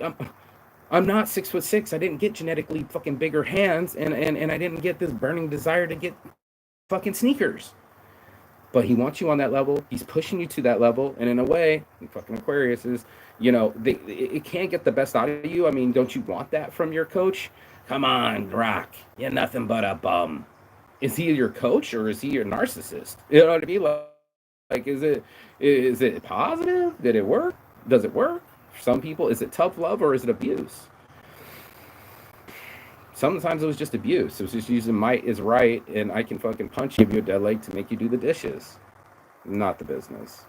I'm not 6'6". I didn't get genetically fucking bigger hands, and I didn't get this burning desire to get fucking sneakers. But he wants you on that level. He's pushing you to that level, and in a way, fucking Aquarius is, it can't get the best out of you. I mean, don't you want that from your coach? Come on, Rock. You're nothing but a bum. Is he your coach or is he your narcissist? You know what I mean? Like, is it positive? Did it work? Does it work? For some people, is it tough love or is it abuse? Sometimes it was just abuse. It was just using might is right, and I can fucking punch you, give you a dead leg to make you do the dishes. Not the business.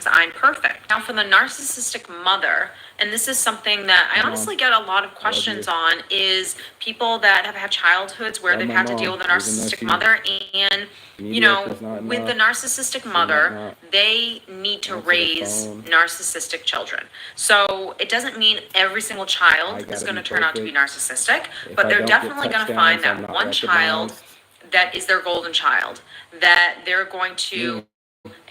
I'm perfect. Now, for the narcissistic mother, and this is something that I honestly get a lot of questions on, is people that have had childhoods where they've had to deal with a narcissistic mother, and with the narcissistic mother, they need to raise narcissistic children. So it doesn't mean every single child is going to turn out to be narcissistic, but they're definitely going to find that one child that is their golden child, that they're going to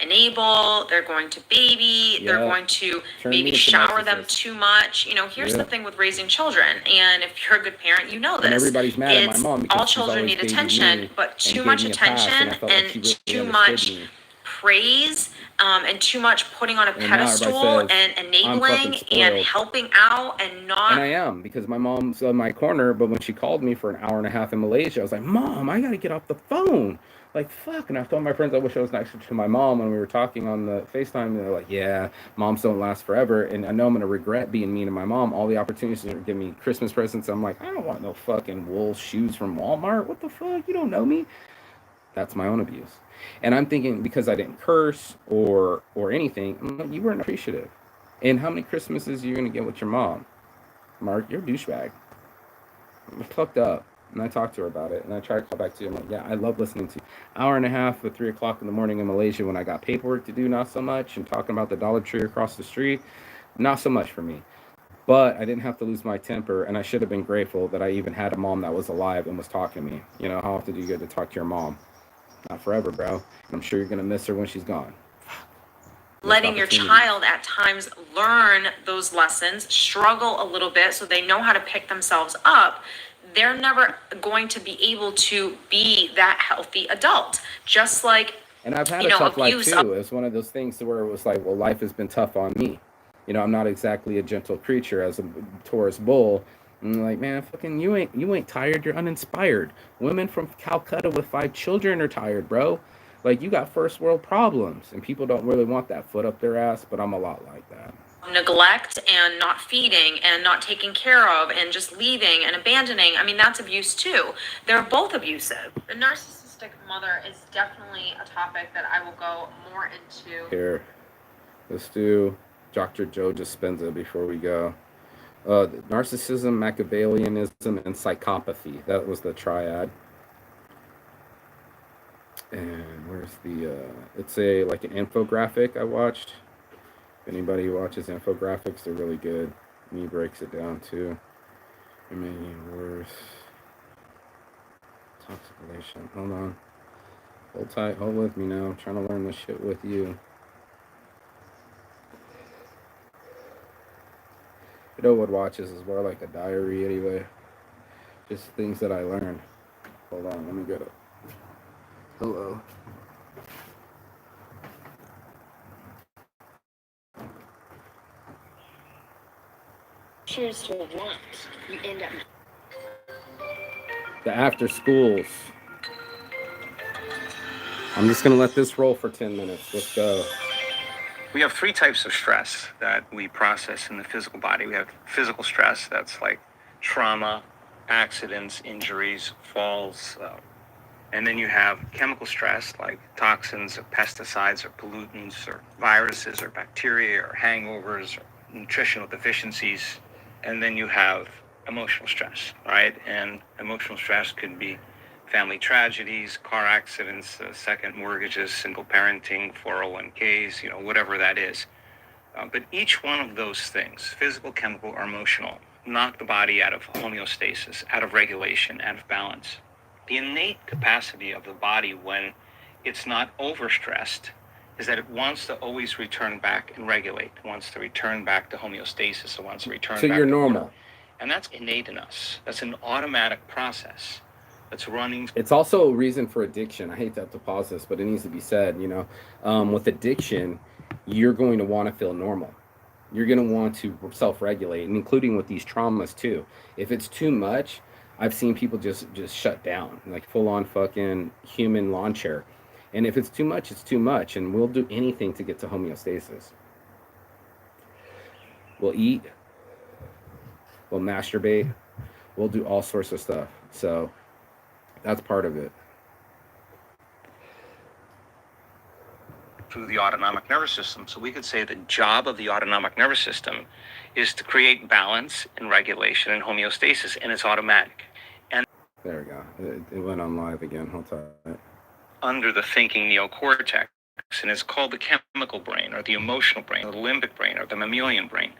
enable, they're going to baby, they're going to maybe shower them too much. Here's the thing with raising children, and if you're a good parent, you know this. And everybody's mad at my mom because all children need attention, but too much attention and too much praise, and too much putting on a pedestal and enabling and helping out and not. And I am, because my mom's on my corner, but when she called me for an hour and a half in Malaysia, I was like, Mom, I gotta get off the phone. Like, fuck. And I told my friends I wish I was next to my mom when we were talking on the FaceTime. And they're like, yeah, moms don't last forever. And I know I'm going to regret being mean to my mom. All the opportunities to give me Christmas presents. I'm like, I don't want no fucking wool shoes from Walmart. What the fuck? You don't know me. That's my own abuse. And I'm thinking, because I didn't curse or anything, I'm like, you weren't appreciative. And how many Christmases are you going to get with your mom? Mark, you're a douchebag. I'm fucked up. And I talked to her about it, and I tried to call back to you. I'm like, yeah, I love listening to you. Hour and a half at 3 o'clock in the morning in Malaysia when I got paperwork to do, not so much, and talking about the Dollar Tree across the street, not so much for me. But I didn't have to lose my temper, and I should have been grateful that I even had a mom that was alive and was talking to me. How often do you get to talk to your mom? Not forever, bro. And I'm sure you're going to miss her when she's gone. Letting your child at times learn those lessons, struggle a little bit so they know how to pick themselves up. They're never going to be able to be that healthy adult. Just like, and I've had a tough life too. It's one of those things where it was like, well, life has been tough on me. I'm not exactly a gentle creature as a Taurus bull. And I'm like, man, fucking you ain't tired. You're uninspired. Women from Calcutta with 5 children are tired, bro. Like, you got first world problems, and people don't really want that foot up their ass, but I'm a lot like that. Neglect and not feeding and not taking care of and just leaving and abandoning. I mean, that's abuse too. They're both abusive. The narcissistic mother is definitely a topic that I will go more into. Here. Let's do Dr. Joe Dispenza before we go. Narcissism, Machiavellianism, and psychopathy. That was the triad. And where's the? It's a like an infographic I watched. If anybody watches infographics, they're really good. And he breaks it down too. I mean, worse. Toxic relation. Hold on. Hold tight. Hold with me now. I'm trying to learn this shit with you. You know what watches is more like a diary anyway. Just things that I learned. Hold on. Let me get it. Hello. Choose to want, you end up. The after schools. I'm just gonna let this roll for 10 minutes. Let's go. We have three types of stress that we process in the physical body. We have physical stress, that's like trauma, accidents, injuries, falls. And then you have chemical stress, like toxins or pesticides or pollutants or viruses or bacteria or hangovers or nutritional deficiencies. And then you have emotional stress, right? And emotional stress could be family tragedies, car accidents, second mortgages, single parenting, 401ks, whatever that is. But each one of those things, physical, chemical, or emotional, knock the body out of homeostasis, out of regulation, out of balance. The innate capacity of the body when it's not overstressed is that it wants to always return back and regulate. It wants to return back to homeostasis. It wants to return So back you're to normal. order. And that's innate in us. That's an automatic process that's running. It's also a reason for addiction. I hate to have to pause this, but it needs to be said. With addiction, you're going to want to feel normal. You're going to want to self-regulate, and including with these traumas too. If it's too much, I've seen people just shut down, like full on fucking human lawn chair. And if it's too much, it's too much, and we'll do anything to get to homeostasis. We'll eat, we'll masturbate, we'll do all sorts of stuff. So that's part of it. Through the autonomic nervous system. So we could say the job of the autonomic nervous system is to create balance and regulation and homeostasis, and it's automatic. And there we go. It went on live again. Hold tight. Under the thinking neocortex, and it's called the chemical brain, or the emotional brain, or the limbic brain, or the mammalian brain.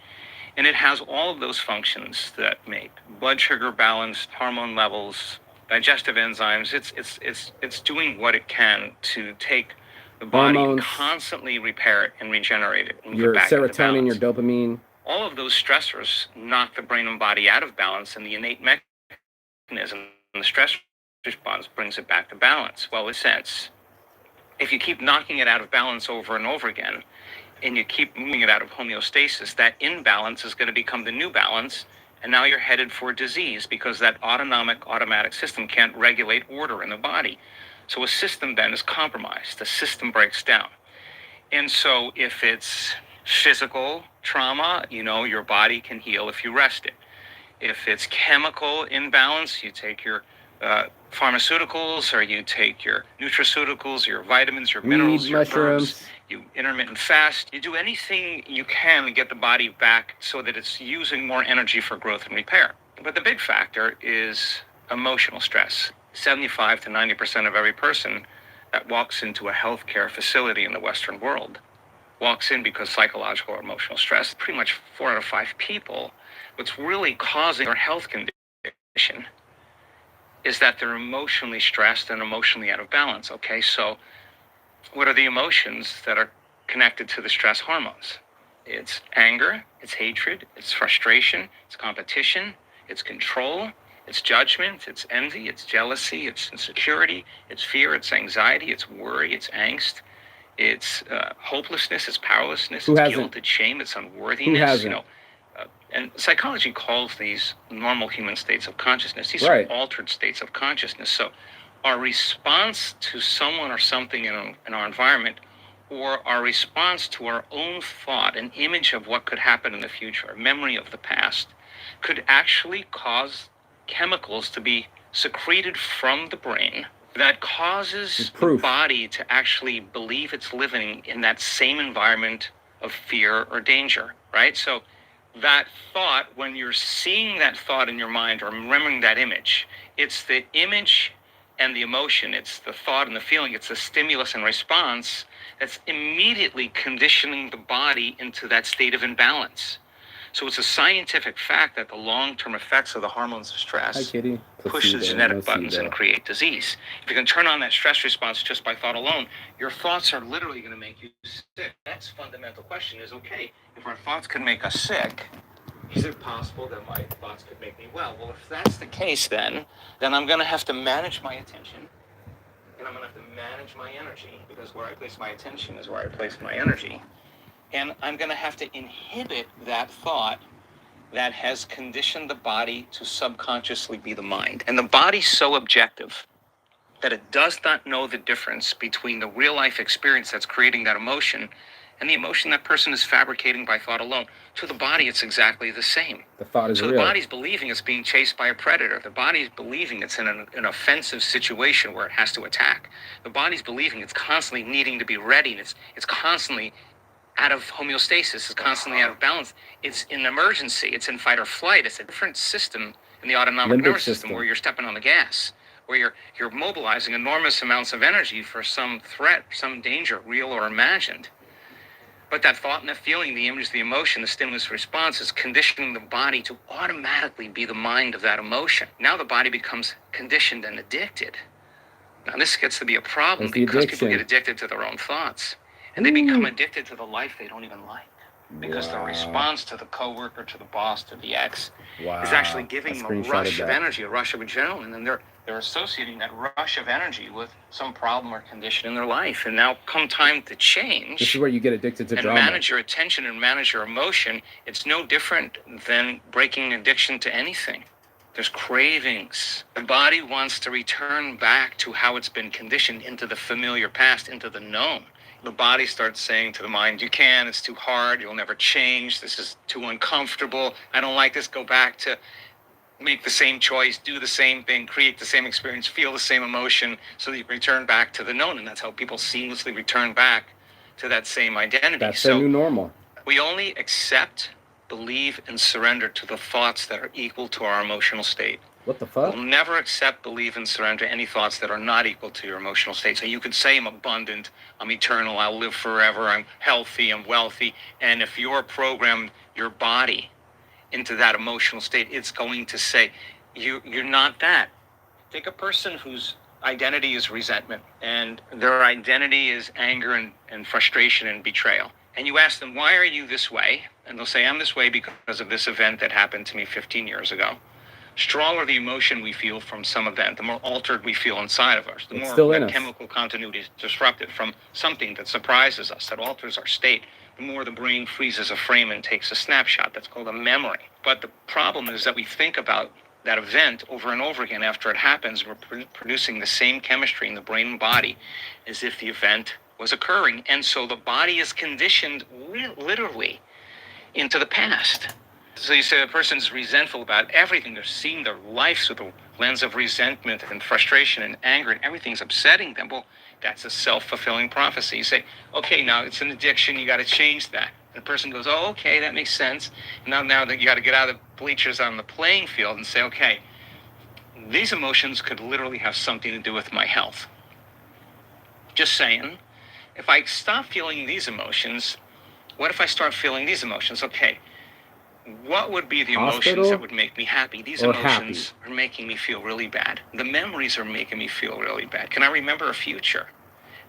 And it has all of those functions that make blood sugar balanced, hormone levels, digestive enzymes. It's doing what it can to take the body and constantly repair it and regenerate it and your get back serotonin, into your dopamine. All of those stressors knock the brain and body out of balance, and the innate mechanism, the stress response brings it back to balance. Well, in a sense, if you keep knocking it out of balance over and over again, and you keep moving it out of homeostasis, that imbalance is going to become the new balance, and now you're headed for disease because that automatic system can't regulate order in the body. So a system then is compromised. The system breaks down. And so if it's physical trauma, your body can heal if you rest it. If it's chemical imbalance, you take your pharmaceuticals, or you take your nutraceuticals, your vitamins, your minerals, your mushrooms, you intermittent fast. You do anything you can to get the body back so that it's using more energy for growth and repair. But the big factor is emotional stress. 75 to 90% of every person that walks into a healthcare facility in the Western world walks in because psychological or emotional stress. Pretty much 4 out of 5 people, what's really causing their health condition is that they're emotionally stressed and emotionally out of balance. Okay, so what are the emotions that are connected to the stress hormones? It's anger, it's hatred, it's frustration, it's competition, it's control, it's judgment, it's envy, it's jealousy, it's insecurity, it's fear, it's anxiety, it's worry, it's angst, it's hopelessness, it's powerlessness, it's guilt, it's shame, it's unworthiness. And psychology calls these normal human states of consciousness. These are altered states of consciousness. So our response to someone or something in our environment, or our response to our own thought, an image of what could happen in the future, a memory of the past, could actually cause chemicals to be secreted from the brain that causes the body to actually believe it's living in that same environment of fear or danger, right? So that thought, when you're seeing that thought in your mind or remembering that image, it's the image and the emotion, it's the thought and the feeling, it's the stimulus and response that's immediately conditioning the body into that state of imbalance. So it's a scientific fact that the long-term effects of the hormones of Hi, stress Kitty. push the genetic buttons and create disease. If you can turn on that stress response just by thought alone, your thoughts are literally going to make you sick. Next fundamental question is, okay, if our thoughts can make us sick, is it possible that my thoughts could make me well? Well, if that's the case, then I'm going to have to manage my attention, and I'm going to have to manage my energy, because where I place my attention is where I place my energy. And I'm going to have to inhibit that thought that has conditioned the body to subconsciously be the mind. And the body's so objective that it does not know the difference between the real life experience that's creating that emotion and the emotion that person is fabricating by thought alone. To the body, it's exactly the same. The thought is So real. the body's believing it's being chased by a predator. The body's believing it's in an offensive situation where it has to attack. The body's believing it's constantly needing to be ready, and it's constantly out of homeostasis, it's constantly out of balance. It's in emergency, it's in fight or flight. It's a different system in the autonomic Limbic nervous system system. where you're stepping on the gas, where you're mobilizing enormous amounts of energy for some threat, some danger, real or imagined. But that thought and the feeling, the image, the emotion, the stimulus response is conditioning the body to automatically be the mind of that emotion. Now the body becomes conditioned and addicted. Now this gets to be a problem That's the because people addiction. get addicted to their own thoughts. And they become addicted to the life they don't even like. Because the Wow. response to the coworker, to the boss, to the ex Wow. is actually I giving them a screenshotted rush of that. energy, a rush of adrenaline, and they're associating that rush of energy with some problem or condition in their life. And now come time to change. This is where you get addicted to and drama. manage your attention and manage your emotion. It's no different than breaking addiction to anything. There's cravings. The body wants to return back to how it's been conditioned, into the familiar past, into the known. The body starts saying to the mind, you can, it's too hard, you'll never change, this is too uncomfortable, I don't like this, go back to make the same choice, do the same thing, create the same experience, feel the same emotion, so that you can return back to the known. And that's how people seamlessly return back to that same identity. That's their new normal. We only accept, believe, and surrender to the thoughts that are equal to our emotional state. What the fuck? We'll never accept, believe, and surrender any thoughts that are not equal to your emotional state. So you could say, I'm abundant, I'm eternal, I'll live forever, I'm healthy, I'm wealthy. And if you're programmed your body into that emotional state, it's going to say, you're not that. Take a person whose identity is resentment and their identity is anger and frustration and betrayal. And you ask them, why are you this way? And they'll say, I'm this way because of this event that happened to me 15 years ago. Stronger the emotion we feel from some event, the more altered we feel inside of us, the It's more still in that us. chemical continuity is disrupted from something that surprises us, that alters our state, the more the brain freezes a frame and takes a snapshot. That's called a memory. But the problem is that we think about that event over and over again after it happens. We're producing the same chemistry in the brain and body as if the event was occurring. And so the body is conditioned literally into the past. So you say a person's resentful about everything. They're seeing their life through the lens of resentment and frustration and anger, and everything's upsetting them. Well, that's a self-fulfilling prophecy. You say, okay, now it's an addiction. You got to change that. And the person goes, oh, okay, that makes sense. Now that you got to get out of the bleachers on the playing field and say, okay, these emotions could literally have something to do with my health. Just saying, if I stop feeling these emotions, what if I start feeling these emotions? Okay, what would be the emotions Hospital that would make me happy? These or emotions are making me feel really bad. The memories are making me feel really bad. Can I remember a future?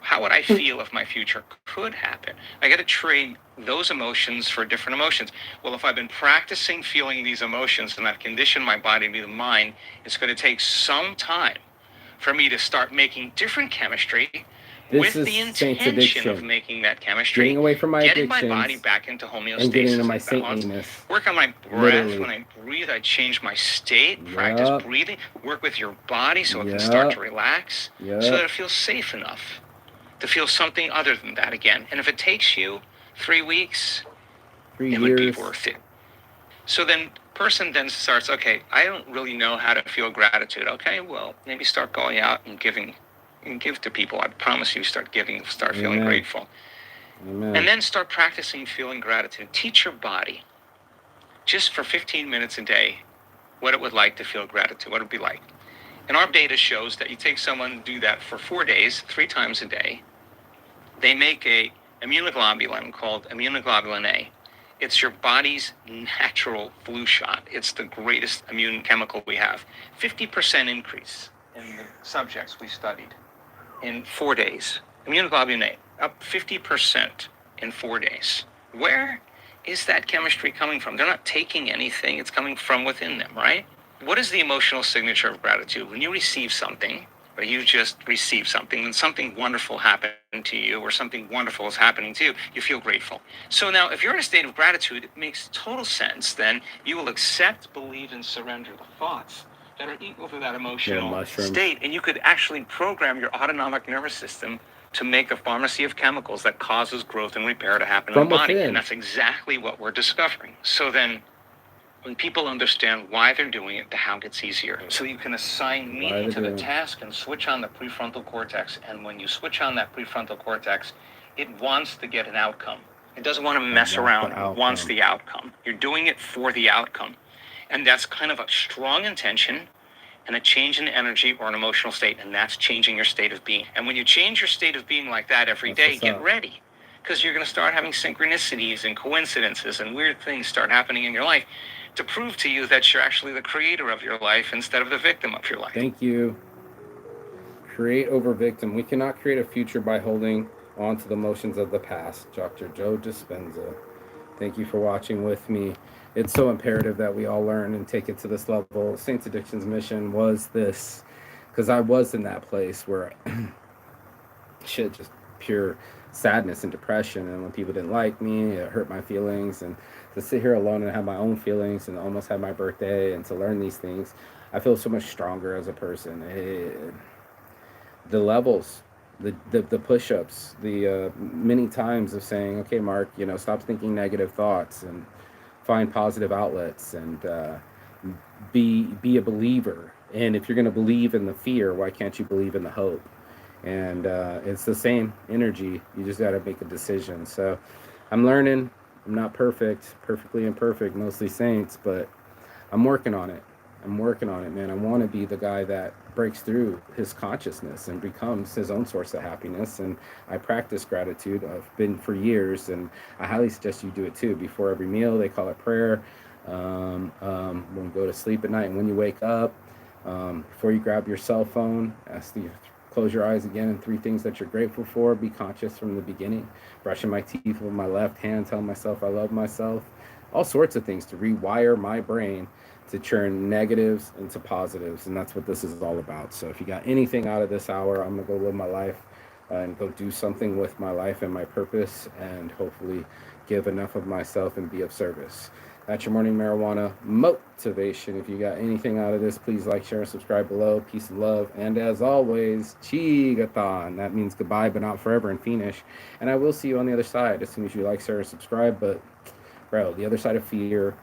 How would I feel if my future could happen? I got to trade those emotions for different emotions. Well, if I've been practicing feeling these emotions and I've conditioned my body to be the mind, it's going to take some time for me to start making different chemistry This with is the Saint's intention of addiction. making that chemistry, Getting away from my getting my addictions body back into homeostasis and getting into my and balance. saintliness. Work on my breath. Literally. When I breathe, I change my state. Yup. Practice breathing. Work with your body so it can start to Yup. relax, Yup. so that it feels safe enough to feel something other than that again. And if it takes you 3 weeks, 3 it would be years. worth it. So then person then starts, okay, I don't really know how to feel gratitude. Okay, well, maybe start going out and giving and give to people. I promise you, start giving, start feeling Amen. grateful. Amen. And then start practicing feeling gratitude. Teach your body, just for 15 minutes a day, what it would like to feel gratitude, what it would be like. And our data shows that you take someone and do that for 4 days, 3 times a day. They make a immunoglobulin called immunoglobulin A. It's your body's natural flu shot. It's the greatest immune chemical we have. 50% increase in the subjects we studied in 4 days. Immunoglobulin A, up 50% in 4 days. Where is that chemistry coming from? They're not taking anything. It's coming from within them, right? What is the emotional signature of gratitude? When you receive something, or you just receive something, and something wonderful happened to you, or something wonderful is happening to you, you feel grateful. So now, if you're in a state of gratitude, it makes total sense. Then you will accept, believe, and surrender the thoughts that are equal to that emotional state. And you could actually program your autonomic nervous system to make a pharmacy of chemicals that causes growth and repair to happen in the body. And that's exactly what we're discovering. So then, when people understand why they're doing it, the how gets easier. So you can assign meaning to the task and switch on the prefrontal cortex. And when you switch on that prefrontal cortex, it wants to get an outcome. It doesn't want to mess around. It wants the outcome. You're doing it for the outcome. And that's kind of a strong intention and a change in energy or an emotional state. And that's changing your state of being. And when you change your state of being like that every day, get ready. Because you're going to start having synchronicities and coincidences and weird things start happening in your life to prove to you that you're actually the creator of your life instead of the victim of your life. Thank you. Create over victim. We cannot create a future by holding on to the emotions of the past. Dr. Joe Dispenza. Thank you for watching with me. It's so imperative that we all learn and take it to this level. Saints Addiction's mission was this, because I was in that place where shit, just pure sadness and depression. And when people didn't like me, it hurt my feelings. And to sit here alone and have my own feelings and almost have my birthday and to learn these things, I feel so much stronger as a person. The levels, the push-ups, the many times of saying, okay, Mark, stop thinking negative thoughts and find positive outlets and be a believer. And if you're going to believe in the fear, why can't you believe in the hope? And it's the same energy. You just got to make a decision. So I'm learning. I'm not perfectly imperfect, mostly saints, but I'm working on it. Man. I want to be the guy that breaks through his consciousness and becomes his own source of happiness. And I practice gratitude. I've been for years, and I highly suggest you do it too. Before every meal, they call it prayer. When you go to sleep at night and when you wake up, before you grab your cell phone, close your eyes again, and 3 things that you're grateful for. Be conscious from the beginning. Brushing my teeth with my left hand, telling myself I love myself. All sorts of things to rewire my brain to turn negatives into positives. And that's what this is all about. So if you got anything out of this hour, I'm going to go live my life and go do something with my life and my purpose, and hopefully give enough of myself and be of service. That's your morning marijuana motivation. If you got anything out of this, please like, share, and subscribe below. Peace and love. And as always, Chigathon. That means goodbye, but not forever in Finnish. And I will see you on the other side as soon as you like, share, and subscribe. But, bro, the other side of fear,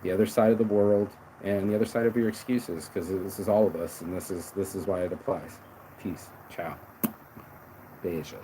the other side of the world, and the other side of your excuses, because this is all of us, and this is why it applies. Peace. Ciao. Beijos.